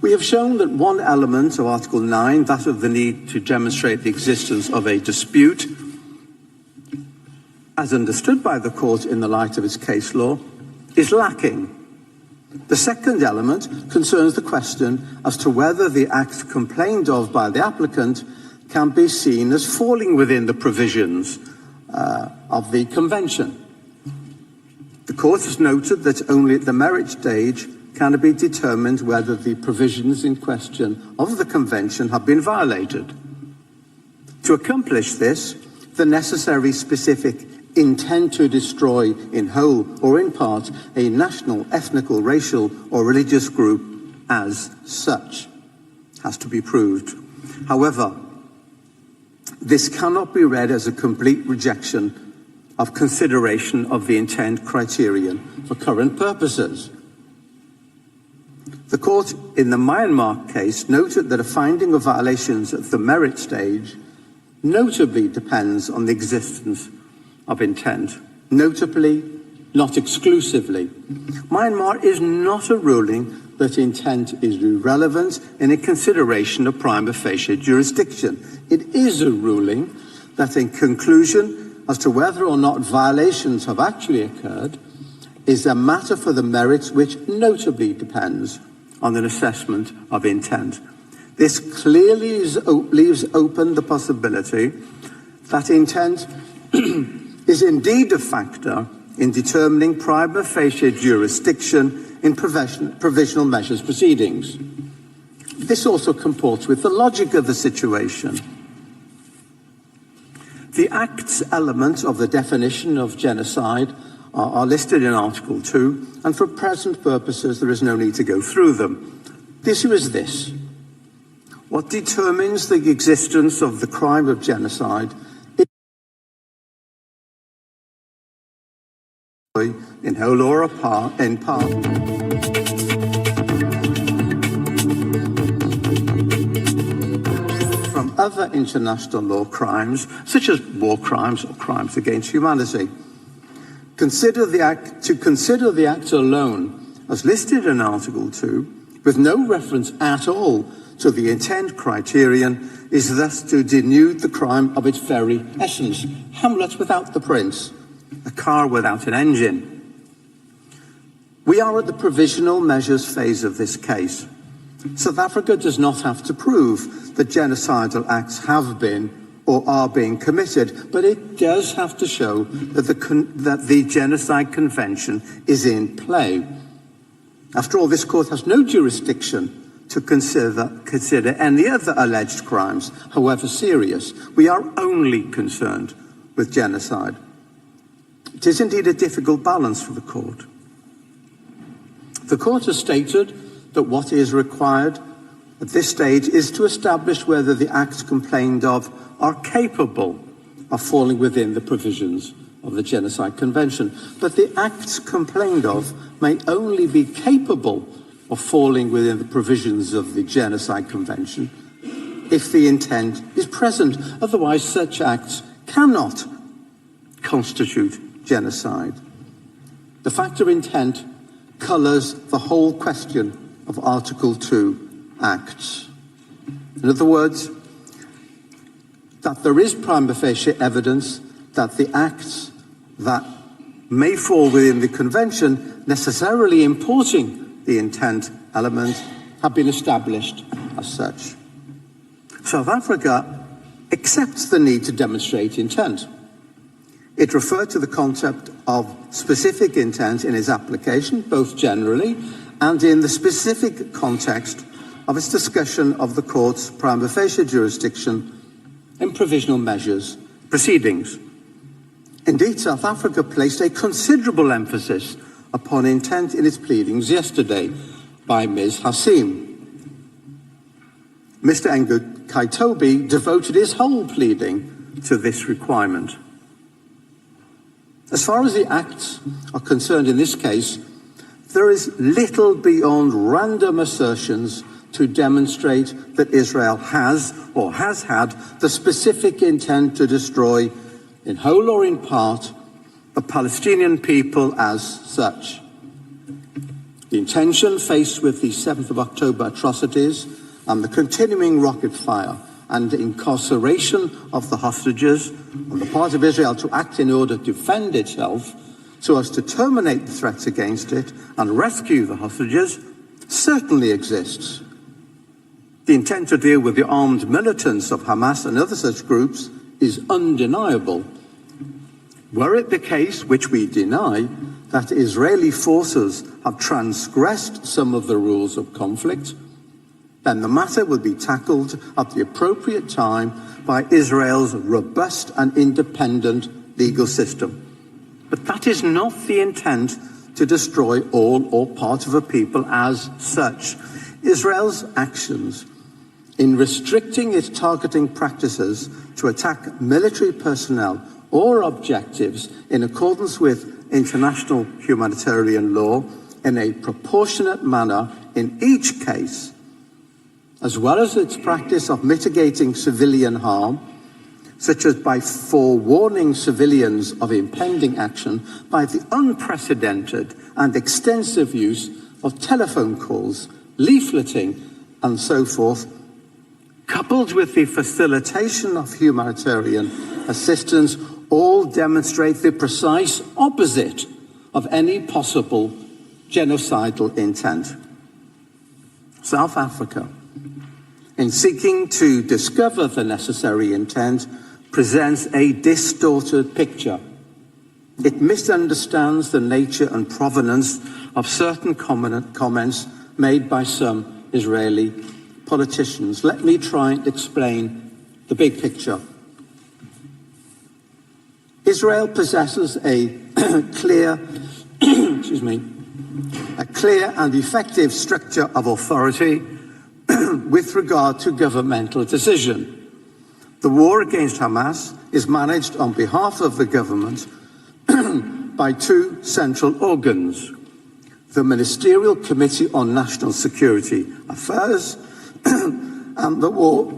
We have shown that one element of Article 9, that of the need to demonstrate the existence of a dispute, as understood by the court in the light of its case law, is lacking. The second element concerns the question as to whether the act complained of by the applicant can be seen as falling within the provisions of the Convention. The court has noted that only at the merit stage can it be determined whether the provisions in question of the Convention have been violated. To accomplish this, the necessary specific intent to destroy in whole or in part a national, ethnical, racial or religious group as such has to be proved. However, this cannot be read as a complete rejection of consideration of the intent criterion for current purposes. The court in the Myanmar case noted that a finding of violations at the merit stage notably depends on the existence of intent, notably, not exclusively. Myanmar is not a ruling that intent is irrelevant in a consideration of prima facie jurisdiction. It is a ruling that in conclusion as to whether or not violations have actually occurred is a matter for the merits which notably depends on an assessment of intent. This clearly leaves open the possibility that intent is indeed a factor in determining prima facie jurisdiction in provisional measures proceedings. This also comports with the logic of the situation. The Act's elements of the definition of genocide are listed in Article 2, and for present purposes there is no need to go through them. The issue is this: what determines the existence of the crime of genocide in whole or in part from other international law crimes, such as war crimes or crimes against humanity. To consider the act alone, as listed in Article 2, with no reference at all to the intent criterion, is thus to denude the crime of its very essence. Hamlet without the prince, a car without an engine. We are at the provisional measures phase of this case. South Africa does not have to prove that genocidal acts have been or are being committed, but it does have to show that the Genocide Convention is in play. After all, this court has no jurisdiction to consider any other alleged crimes, however serious. We are only concerned with genocide. It is indeed a difficult balance for the court. The court has stated that what is required at this stage is to establish whether the acts complained of are capable of falling within the provisions of the Genocide Convention. But the acts complained of may only be capable of falling within the provisions of the Genocide Convention if the intent is present. Otherwise, such acts cannot constitute genocide. The factor of intent colours the whole question of Article 2 acts. In other words, that there is prima facie evidence that the acts that may fall within the Convention, necessarily importing the intent element, have been established as such. South Africa accepts the need to demonstrate intent. It referred to the concept of specific intent in its application, both generally and in the specific context of its discussion of the court's prima facie jurisdiction in provisional measures proceedings. Indeed, South Africa placed a considerable emphasis upon intent in its pleadings yesterday by Ms. Hassim. Mr. Engu Kaitobi devoted his whole pleading to this requirement. As far as the acts are concerned in this case, there is little beyond random assertions to demonstrate that Israel has or has had the specific intent to destroy, in whole or in part, the Palestinian people as such. The intention, faced with the 7th of October atrocities and the continuing rocket fire and incarceration of the hostages on the part of Israel to act in order to defend itself so as to terminate the threats against it and rescue the hostages, certainly exists. The intent to deal with the armed militants of Hamas and other such groups is undeniable. Were it the case, which we deny, that Israeli forces have transgressed some of the rules of conflict, then the matter will be tackled at the appropriate time by Israel's robust and independent legal system. But that is not the intent to destroy all or part of a people as such. Israel's actions in restricting its targeting practices to attack military personnel or objectives in accordance with international humanitarian law in a proportionate manner in each case, as well as its practice of mitigating civilian harm, such as by forewarning civilians of impending action by the unprecedented and extensive use of telephone calls, leafleting, and so forth, coupled with the facilitation of humanitarian assistance, all demonstrate the precise opposite of any possible genocidal intent. South Africa, in seeking to discover the necessary intent, presents a distorted picture. It misunderstands the nature and provenance of certain comments made by some Israeli politicians. Let me try and explain the big picture. Israel possesses a clear and effective structure of authority with regard to governmental decision. The war against Hamas is managed on behalf of the government by two central organs: the Ministerial Committee on National Security Affairs and the War,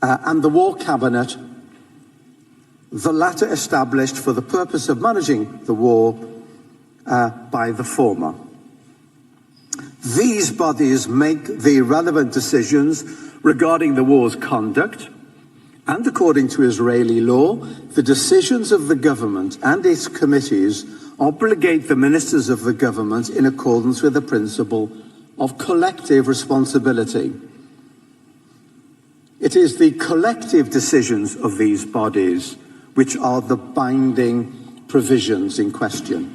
and the War Cabinet, the latter established for the purpose of managing the war by the former. These bodies make the relevant decisions regarding the war's conduct, and according to Israeli law, the decisions of the government and its committees obligate the ministers of the government in accordance with the principle of collective responsibility. It is the collective decisions of these bodies which are the binding provisions in question.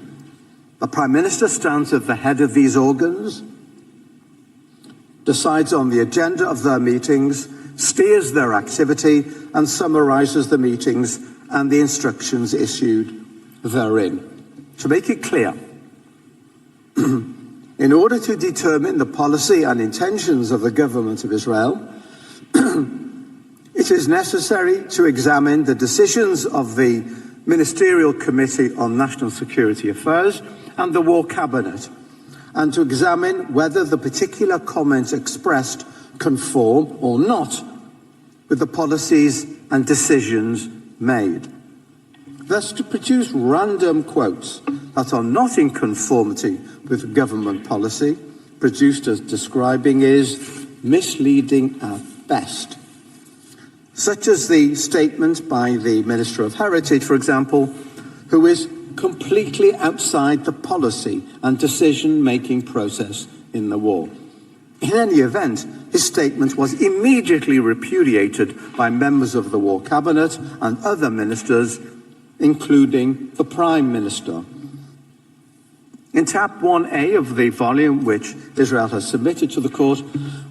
The Prime Minister stands at the head of these organs, decides on the agenda of their meetings, steers their activity, and summarizes the meetings and the instructions issued therein. To make it clear, in order to determine the policy and intentions of the government of Israel, it is necessary to examine the decisions of the Ministerial Committee on National Security Affairs and the War Cabinet, and to examine whether the particular comments expressed conform or not with the policies and decisions made. Thus, to produce random quotes that are not in conformity with government policy, produced as describing, is misleading at best. Such as the statement by the Minister of Heritage, for example, who is completely outside the policy and decision-making process in the war. In any event, his statement was immediately repudiated by members of the War Cabinet and other ministers, including the Prime Minister. In tab 1A of the volume which Israel has submitted to the court,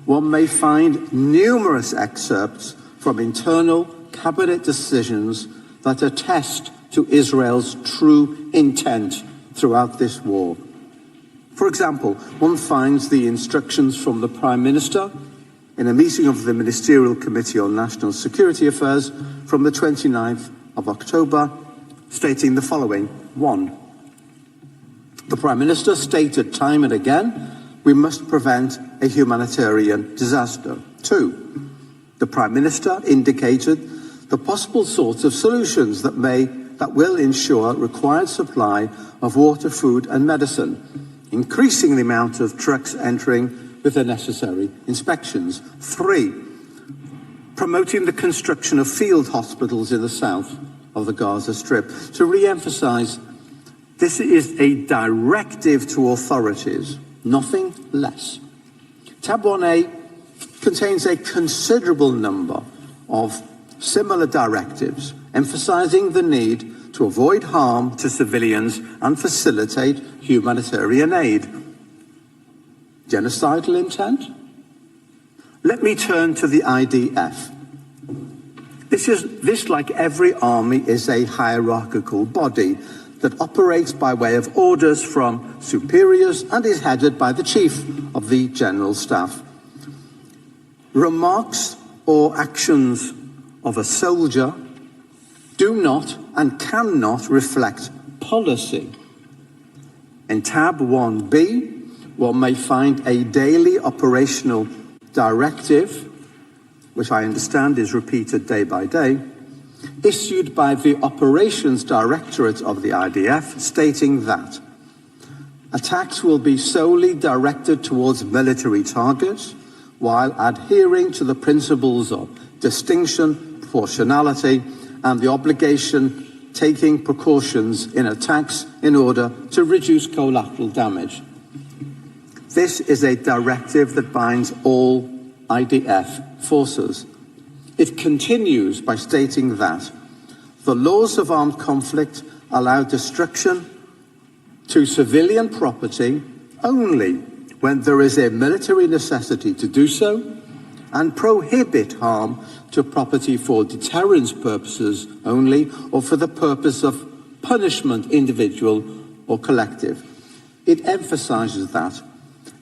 one may find numerous excerpts from internal cabinet decisions that attest to Israel's true intent throughout this war. For example, one finds the instructions from the Prime Minister in a meeting of the Ministerial Committee on National Security Affairs from the 29th of October, stating the following. 1. The Prime Minister stated time and again we must prevent a humanitarian disaster. 2, the Prime Minister indicated the possible sorts of solutions that will ensure required supply of water, food and medicine, increasing the amount of trucks entering with the necessary inspections. 3, promoting the construction of field hospitals in the south of the Gaza Strip. To re-emphasise, this is a directive to authorities, nothing less. Tab 1A contains a considerable number of similar directives, emphasising the need to avoid harm to civilians and facilitate humanitarian aid. Genocidal intent? Let me turn to the IDF. This, like every army, is a hierarchical body that operates by way of orders from superiors and is headed by the Chief of the General Staff. Remarks or actions of a soldier do not and cannot reflect policy. In tab 1B, one may find a daily operational directive, which I understand is repeated day by day, issued by the Operations Directorate of the IDF, stating that attacks will be solely directed towards military targets while adhering to the principles of distinction, proportionality, and the obligation taking precautions in attacks in order to reduce collateral damage. This is a directive that binds all IDF forces. It continues by stating that the laws of armed conflict allow destruction to civilian property only when there is a military necessity to do so, and prohibit harm to property for deterrence purposes only, or for the purpose of punishment, individual or collective. It emphasises that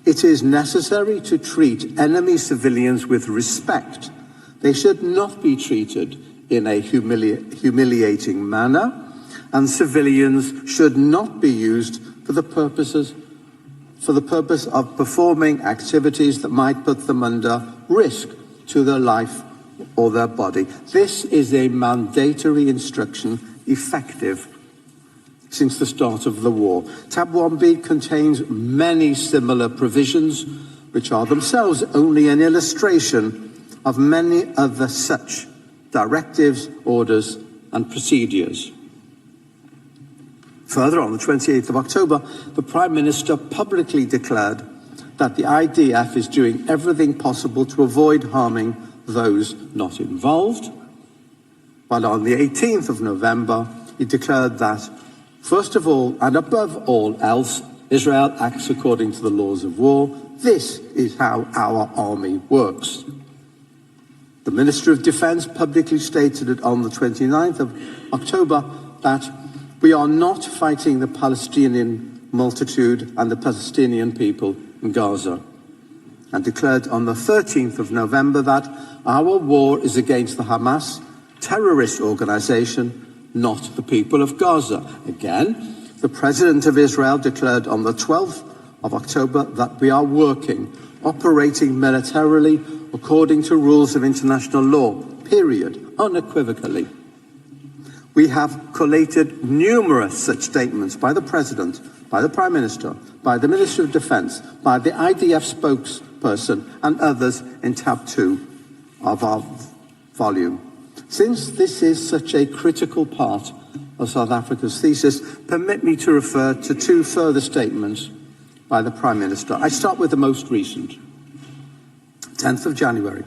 it is necessary to treat enemy civilians with respect. They should not be treated in a humiliating manner, and civilians should not be used for the purpose of performing activities that might put them under risk to their life or their body. This is a mandatory instruction, effective since the start of the war. Tab 1B contains many similar provisions, which are themselves only an illustration of many other such directives, orders and procedures. Further, on the 28th of October, the Prime Minister publicly declared that the IDF is doing everything possible to avoid harming those not involved. While on the 18th of November, he declared that, first of all and above all else, Israel acts according to the laws of war. This is how our army works. The Minister of Defence publicly stated it on the 29th of October that we are not fighting the Palestinian multitude and the Palestinian people in Gaza, and declared on the 13th of November that our war is against the Hamas terrorist organisation, not the people of Gaza. Again, the President of Israel declared on the 12th of October that we are operating militarily according to rules of international law, period, unequivocally. We have collated numerous such statements by the President, by the Prime Minister, by the Minister of Defence, by the IDF spokesperson and others in tab 2 of our volume. Since this is such a critical part of South Africa's thesis, permit me to refer to 2 further statements by the Prime Minister. I start with the most recent, 10th of January.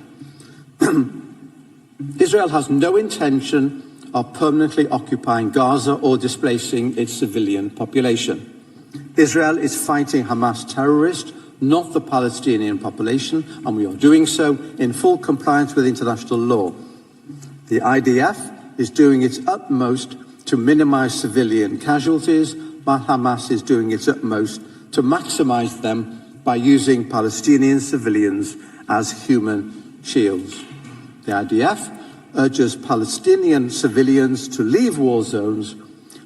Israel has no intention of permanently occupying Gaza or displacing its civilian population. Israel is fighting Hamas terrorists, not the Palestinian population, and we are doing so in full compliance with international law. The IDF is doing its utmost to minimize civilian casualties, but Hamas is doing its utmost to maximize them by using Palestinian civilians as human shields. The IDF urges Palestinian civilians to leave war zones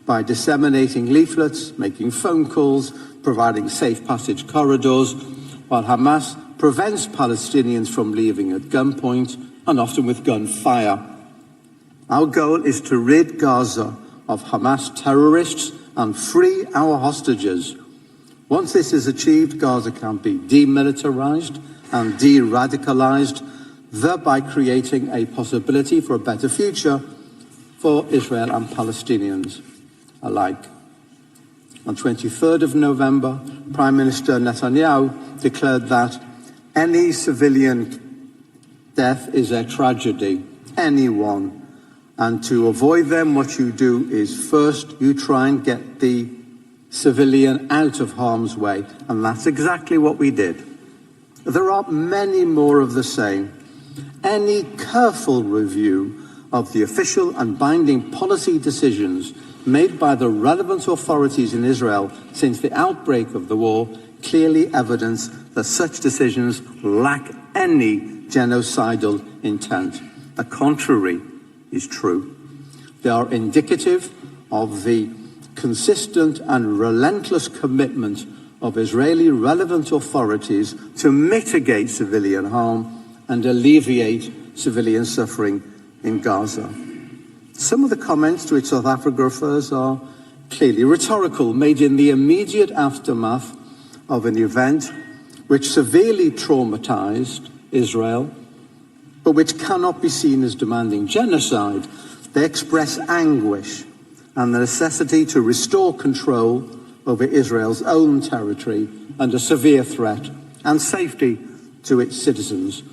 by disseminating leaflets, making phone calls, providing safe passage corridors, while Hamas prevents Palestinians from leaving at gunpoint and often with gunfire. Our goal is to rid Gaza of Hamas terrorists and free our hostages. Once this is achieved, Gaza can be demilitarized and de-radicalized, thereby creating a possibility for a better future for Israel and Palestinians alike. On 23rd of November, Prime Minister Netanyahu declared that any civilian death is a tragedy, anyone. And to avoid them, what you do is first you try and get the civilian out of harm's way. And that's exactly what we did. There are many more of the same. Any careful review of the official and binding policy decisions made by the relevant authorities in Israel since the outbreak of the war clearly evidence that such decisions lack any genocidal intent. The contrary is true. They are indicative of the consistent and relentless commitment of Israeli relevant authorities to mitigate civilian harm and alleviate civilian suffering in Gaza. Some of the comments to which South Africa refers are clearly rhetorical, made in the immediate aftermath of an event which severely traumatized Israel, but which cannot be seen as demanding genocide. They express anguish and the necessity to restore control over Israel's own territory under severe threat and safety to its citizens.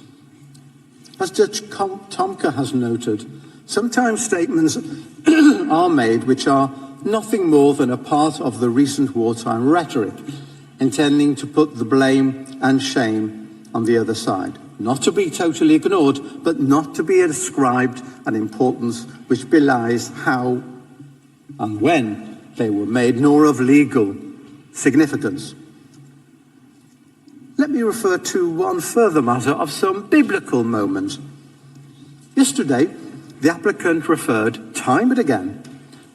As Judge Tomka has noted, sometimes statements are made which are nothing more than a part of the recent wartime rhetoric, intending to put the blame and shame on the other side. Not to be totally ignored, but not to be ascribed an importance which belies how and when they were made, nor of legal significance. Let me refer to one further matter of some biblical moment. Yesterday, the applicant referred time and again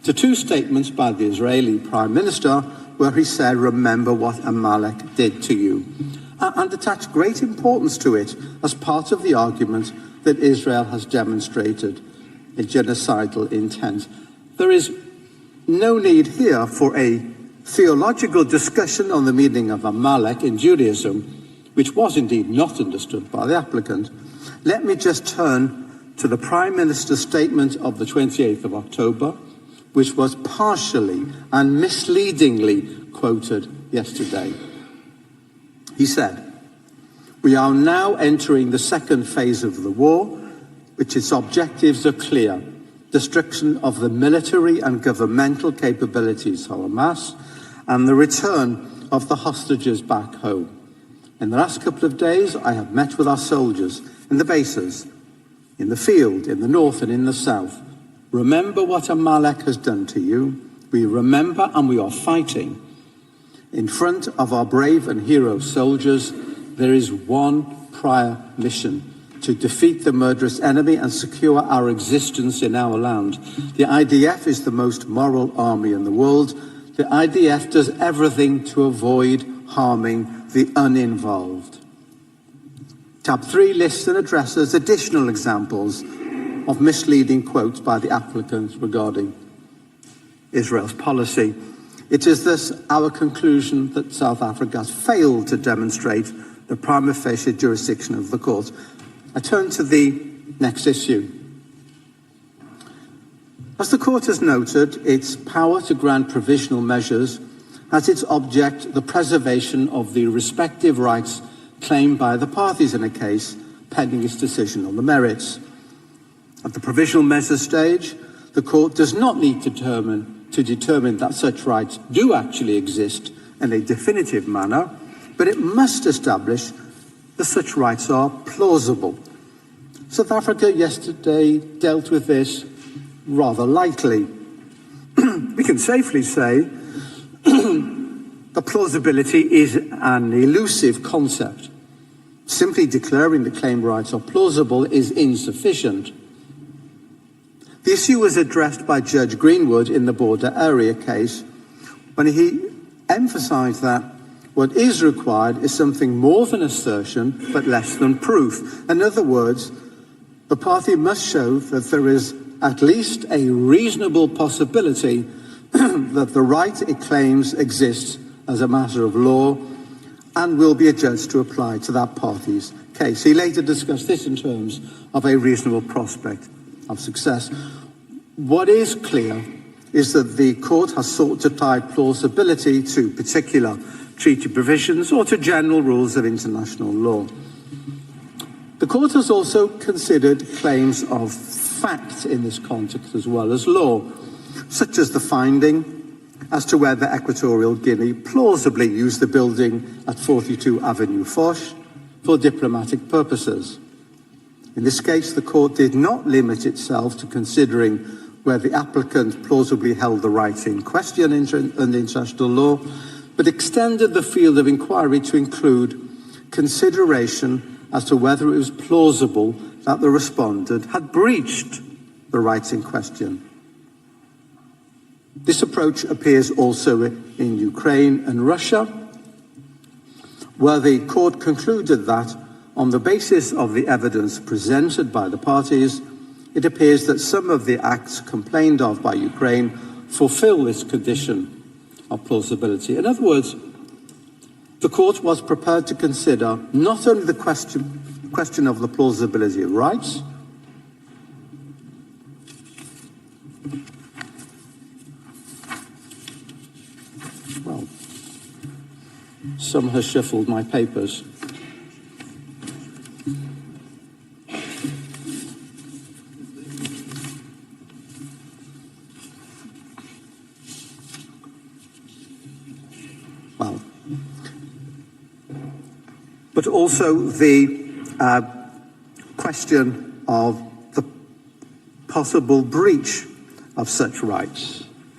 to two statements by the Israeli Prime Minister where he said, "Remember what Amalek did to you," and attached great importance to it as part of the argument that Israel has demonstrated a genocidal intent. There is no need here for a theological discussion on the meaning of Amalek in Judaism, which was indeed not understood by the applicant. Let me just turn to the Prime Minister's statement of the 28th of October, which was partially and misleadingly quoted yesterday. He said, "We are now entering the second phase of the war, which its objectives are clear: destruction of the military and governmental capabilities of Hamas and the return of the hostages back home. In the last couple of days, I have met with our soldiers in the bases, in the field, in the north and in the south. Remember what Amalek has done to you. We remember and we are fighting. In front of our brave and hero soldiers, there is one prior mission: to defeat the murderous enemy and secure our existence in our land. The IDF is the most moral army in the world. The IDF does everything to avoid harming the uninvolved." Tab 3 lists and addresses additional examples of misleading quotes by the applicant regarding Israel's policy. It is thus our conclusion that South Africa has failed to demonstrate the prima facie jurisdiction of the court. I turn to the next issue. As the court has noted, its power to grant provisional measures has its object the preservation of the respective rights claimed by the parties in a case pending its decision on the merits. At the provisional measures stage, the court does not need to determine that such rights do actually exist in a definitive manner, but it must establish that such rights are plausible. South Africa yesterday dealt with this rather lightly. We can safely say that plausibility is an elusive concept. Simply declaring the claim rights are plausible is insufficient. The issue was addressed by Judge Greenwood in the border area case when he emphasized that What is required is something more than assertion, but less than proof. In other words, the party must show that there is at least a reasonable possibility that the right it claims exists as a matter of law and will be adjudged to apply to that party's case. He later discussed this in terms of a reasonable prospect of success. What is clear is that the court has sought to tie plausibility to particular treaty provisions or to general rules of international law. The court has also considered claims of fact in this context as well as law, such as the finding as to whether Equatorial Guinea plausibly used the building at 42 Avenue Foch for diplomatic purposes. In this case, the court did not limit itself to considering whether the applicant plausibly held the right in question under international law, but extended the field of inquiry to include consideration as to whether it was plausible that the respondent had breached the rights in question. This approach appears also in Ukraine and Russia, where the court concluded that, on the basis of the evidence presented by the parties, it appears that some of the acts complained of by Ukraine fulfill this condition of plausibility. In other words, the court was prepared to consider not only the question of the plausibility of rights, well, some has shuffled my papers. Well, but also the question of the possible breach of such rights.